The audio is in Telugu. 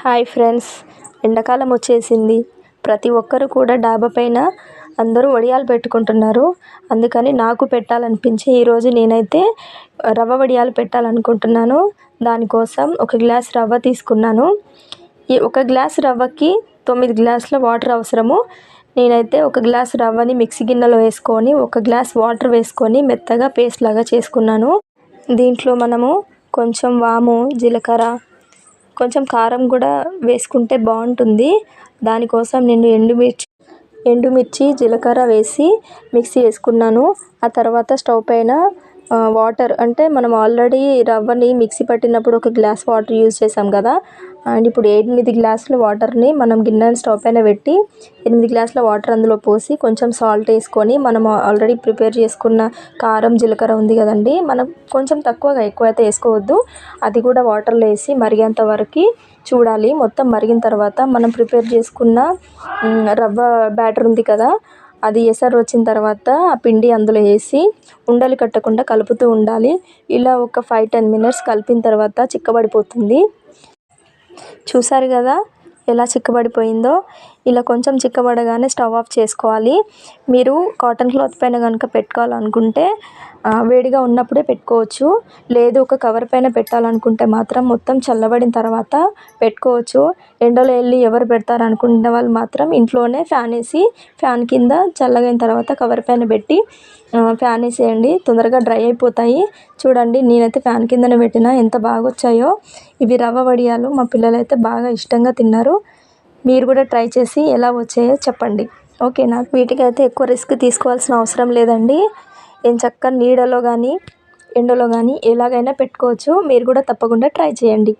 హాయ్ ఫ్రెండ్స్, ఎండాకాలం వచ్చేసింది. ప్రతి ఒక్కరు కూడా డాబా పైన అందరూ వడియాలు పెట్టుకుంటున్నారు. అందుకని నాకు పెట్టాలనిపించి ఈరోజు నేనైతే రవ్వ వడియాలు పెట్టాలనుకుంటున్నాను. దానికోసం 1 గ్లాస్ రవ్వ తీసుకున్నాను. ఈ 1 గ్లాస్ రవ్వకి 9 గ్లాసుల వాటర్ అవసరము. నేనైతే 1 గ్లాస్ రవ్వని మిక్సీ గిన్నెలో వేసుకొని 1 గ్లాస్ వాటర్ వేసుకొని మెత్తగా పేస్ట్ లాగా చేసుకున్నాను. దీంట్లో మనము కొంచెం వాము, జీలకర్ర, కొంచెం కారం కూడా వేసుకుంటే బాగుంటుంది. దానికోసం నేను ఎండుమిర్చి జీలకర్ర వేసి మిక్సీ వేసుకున్నాను. ఆ తర్వాత స్టవ్ పైన వాటర్, అంటే మనం ఆల్రెడీ రవ్వని మిక్సీ పట్టినప్పుడు 1 గ్లాస్ వాటర్ యూజ్ చేసాం కదా. అండ్ ఇప్పుడు 8 గ్లాసుల వాటర్ని మనం గిన్నెని స్టవ్ పైన పెట్టి 8 గ్లాసుల వాటర్ అందులో పోసి కొంచెం సాల్ట్ వేసుకొని మనం ఆల్రెడీ ప్రిపేర్ చేసుకున్న కారం, జీలకర్ర ఉంది కదండి, మనం కొంచెం తక్కువగా, ఎక్కువ అయితే వేసుకోవద్దు. అది కూడా వాటర్లో వేసి మరిగేంత వరకు చూడాలి. మొత్తం మరిగిన తర్వాత మనం ప్రిపేర్ చేసుకున్న రవ్వ బ్యాటర్ ఉంది కదా, అది ఎసరు వచ్చిన తర్వాత ఆ పిండి అందులో వేసి ఉండలు కట్టకుండా కలుపుతూ ఉండాలి. ఇలా ఒక 5-10 మినిట్స్ కలిపిన తర్వాత చిక్కబడిపోతుంది. చూసారు కదా ఎలా చిక్కబడిపోయిందో. ఇలా కొంచెం చిక్కబడగానే స్టవ్ ఆఫ్ చేసుకోవాలి. మీరు కాటన్ క్లాత్ పైన కనుక పెట్టుకోవాలనుకుంటే వేడిగా ఉన్నప్పుడే పెట్టుకోవచ్చు. లేదు ఒక కవర్ పైన పెట్టాలనుకుంటే మాత్రం మొత్తం చల్లబడిన తర్వాత పెట్టుకోవచ్చు. ఎండలో వెళ్ళి ఎవరు పెడతారు అనుకునే వాళ్ళు మాత్రం ఇంట్లోనే ఫ్యాన్ వేసి ఫ్యాన్ కింద చల్లగైన తర్వాత కవర్ పైన పెట్టి ఫ్యాన్ వేసేయండి. తొందరగా డ్రై అయిపోతాయి. చూడండి, నేనైతే ఫ్యాన్ కిందనే పెట్టిన, ఎంత బాగా వచ్చాయో. ఇవి రవ్వ వడియాలు మా పిల్లలైతే బాగా ఇష్టంగా తిన్నారు. మీరు కూడా ట్రై చేసి ఎలా వచ్చాయో చెప్పండి. ఓకేనా? వీటికైతే ఎక్కువ రిస్క్ తీసుకోవాల్సిన అవసరం లేదండి. ఎంచక్కా నీడలో కానీ ఎండలో కానీ ఎలాగైనా పెట్టుకోవచ్చు. మీరు కూడా తప్పకుండా ట్రై చేయండి.